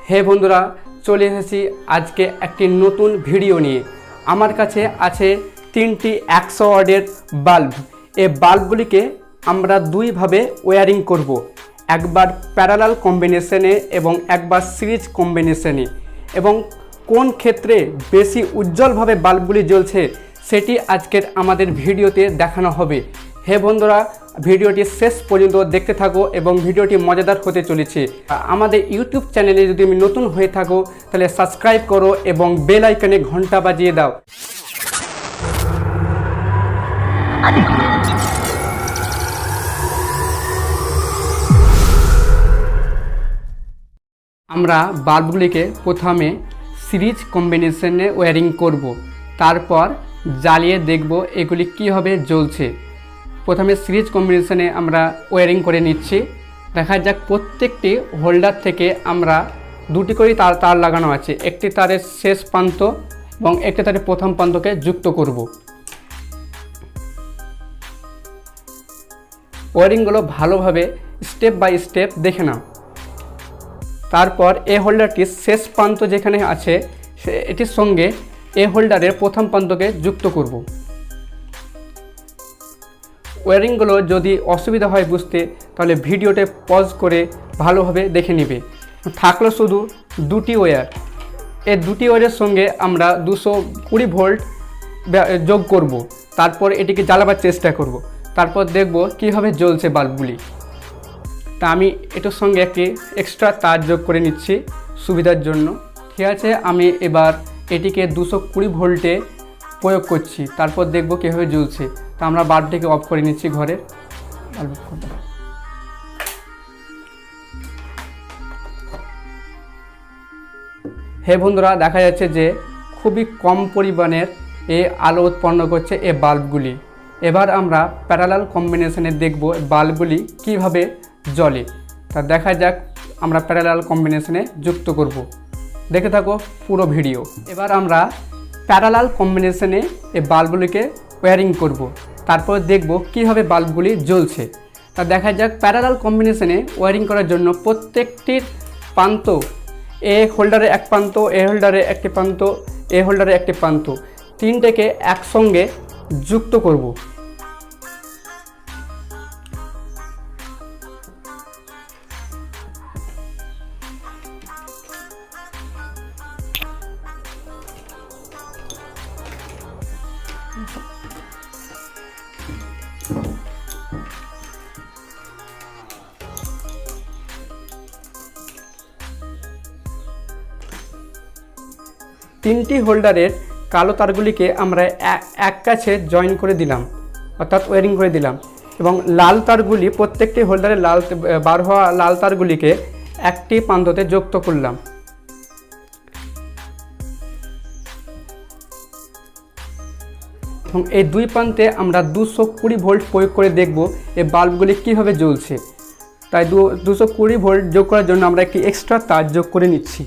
হে বন্ধুরা, চলে এসেছি আজকে একটি নতুন ভিডিও নিয়ে। আমার কাছে আছে 3টি 100 ওয়াটের বাল্ব। এই বাল্বগুলিকে আমরা দুইভাবে ওয়্যারিং করব, একবার প্যারালাল কম্বিনেশনে এবং একবার সিরিজ কম্বিনেশনে। এবং কোন ক্ষেত্রে বেশি উজ্জ্বলভাবে বাল্বগুলি জ্বলছে সেটি আজকের আমাদের ভিডিওতে দেখানো হবে। হে বন্ধুরা, ভিডিওটি শেষ পর্যন্ত দেখতে থাকো এবং ভিডিওটি মজাদার হতে চলেছে। আমাদের ইউটিউব চ্যানেলে যদি তুমি নতুন হয়ে থাকো তাহলে সাবস্ক্রাইব করো এবং বেল আইকনে ঘন্টা বাজিয়ে দাও। আমরা বাল্বগুলিকে প্রথমে সিরিজ কম্বিনেশনে ওয়্যারিং করব, তারপর জ্বালিয়ে দেখব এগুলি কীভাবে জ্বলছে। প্রথমে সিরিজ কম্বিনেশনে আমরা ওয়্যারিং করে নিচ্ছি। দেখা যাক প্রত্যেকটি হোল্ডার থেকে আমরা দুটি করে তার লাগানো আছে, একটি তারের শেষ প্রান্ত এবং একটি তারের প্রথম প্রান্তকে যুক্ত করব। ওয়্যারিংগুলো ভালোভাবে স্টেপ বাই স্টেপ দেখে নাও। তারপর এই হোল্ডারটির শেষ প্রান্ত যেখানে আছে এটির সঙ্গে এই হোল্ডারের প্রথম প্রান্তকে যুক্ত করব। ওয়্যারিংগুলো যদি অসুবিধা হয় বুঝতে তাহলে ভিডিওতে পজ করে ভালোভাবে দেখে নেবে। থাকলো শুধু দুটি ওয়্যার। এই দুটি ওয়্যারের সঙ্গে আমরা 220 ভোল্ট যোগ করব। তারপর এটিকে জ্বালাবার চেষ্টা করব। তারপর দেখব কীভাবে জ্বলছে বাল্বগুলি। তা আমি এটার সঙ্গে একটি এক্সট্রা তার যোগ করে নিচ্ছি সুবিধার জন্য। ঠিক আছে, আমি এবার এটিকে 220 ভোল্টে প্রয়োগ করছি, তারপর দেখব কীভাবে জ্বলছে। তা আমরা বাল্বটিকে অফ করে নিচ্ছি ঘরের। হে বন্ধুরা, দেখা যাচ্ছে যে খুবই কম পরিমাণের এই আলো উৎপন্ন করছে এই বাল্বগুলি। এবার আমরা প্যারালাল কম্বিনেশনে দেখব বাল্বগুলি কিভাবে জ্বলে। তা দেখা যাক, আমরা প্যারালাল কম্বিনেশনে যুক্ত করব। দেখে থাকো পুরো ভিডিও। এবার আমরা প্যারালাল কম্বিনেশনে এই বাল্বগুলিকে ওয়্যারিং করব, তারপর দেখব কীভাবে বাল্বগুলি জ্বলছে। তা দেখা যাক, প্যারালাল কম্বিনেশনে ওয়্যারিং করার জন্য প্রত্যেকটির প্রান্ত, এ হোল্ডারে এক প্রান্ত, এ হোল্ডারে একটি প্রান্ত, এ হোল্ডারে একটি প্রান্ত, তিনটেকে একসঙ্গে যুক্ত করব। তিনটি হোল্ডারের কালো তারগুলিকে আমরা এক কাছে জয়েন করে দিলাম, অর্থাৎ ওয়্যারিং করে দিলাম। এবং লাল তারগুলি, প্রত্যেকটি হোল্ডারের বার হওয়া লাল তারগুলিকে একটি প্রান্ততে যুক্ত করলাম। এবং এই দুই প্রান্তে আমরা 220 ভোল্ট প্রয়োগ করে দেখব এই বাল্বগুলি কীভাবে জ্বলছে। তাই 220 ভোল্ট যোগ করার জন্য আমরা একটি এক্সট্রা তার যোগ করে নিচ্ছি।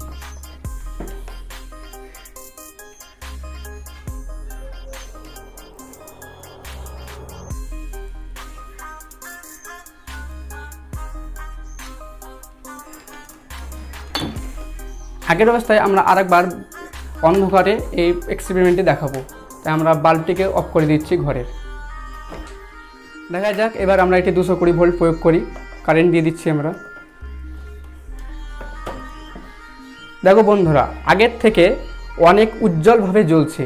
আগের অবস্থায় আমরা আরেকবার অন্ধকারে এই এক্সপেরিমেন্টটি দেখাবো। তাই আমরা বাল্বটিকে অফ করে দিচ্ছি ঘরের। দেখা যাক, এবার আমরা এটি 220 ভোল্ট প্রয়োগ করি, কারেন্ট দিয়ে দিচ্ছি আমরা। দেখো বন্ধুরা, আগের থেকে অনেক উজ্জ্বলভাবে জ্বলছে,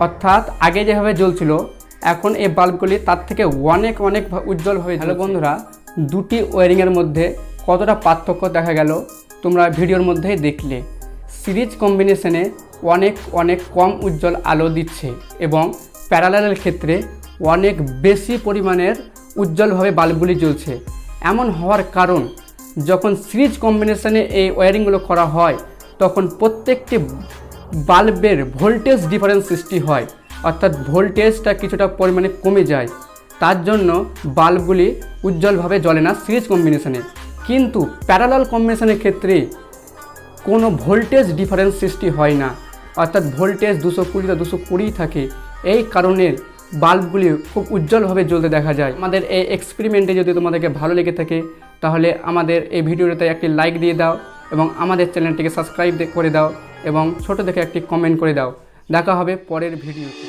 অর্থাৎ আগে যেভাবে জ্বলছিল এখন এই বাল্বগুলি তার থেকে অনেক উজ্জ্বলভাবে। হ্যালো বন্ধুরা, দুটি ওয়্যারিংয়ের মধ্যে কতটা পার্থক্য দেখা গেল তোমরা ভিডিওর মধ্যেই দেখলে। সিরিজ কম্বিনেশনে অনেক কম উজ্জ্বল আলো দিচ্ছে এবং প্যারালালের ক্ষেত্রে অনেক বেশি পরিমাণের উজ্জ্বলভাবে বাল্বগুলি জ্বলছে। এমন হওয়ার কারণ, যখন সিরিজ কম্বিনেশনে এই ওয়্যারিংগুলো করা হয় তখন প্রত্যেকটি বাল্বের ভোল্টেজ ডিফারেন্স সৃষ্টি হয়, অর্থাৎ ভোল্টেজটা কিছুটা পরিমাণে কমে যায়। তার জন্য বাল্বগুলি উজ্জ্বলভাবে জ্বলে না সিরিজ কম্বিনেশনে। কিন্তু প্যারালাল কম্বিনেশনের ক্ষেত্রে কোনো ভোল্টেজ ডিফারেন্স সৃষ্টি হয় না, অর্থাৎ ভোল্টেজ 220 থাকে। এই কারণে বাল্বগুলি খুব উজ্জ্বলভাবে জ্বলতে দেখা যায়। আমাদের এই এক্সপেরিমেন্টে যদি তোমাদেরকে ভালো লেগে থাকে তাহলে আমাদের এই ভিডিওতে একটি লাইক দিয়ে দাও এবং আমাদের চ্যানেলটিকে সাবস্ক্রাইব করে দাও এবং ছোট দেখে একটি কমেন্ট করে দাও। দেখা হবে পরের ভিডিওতে।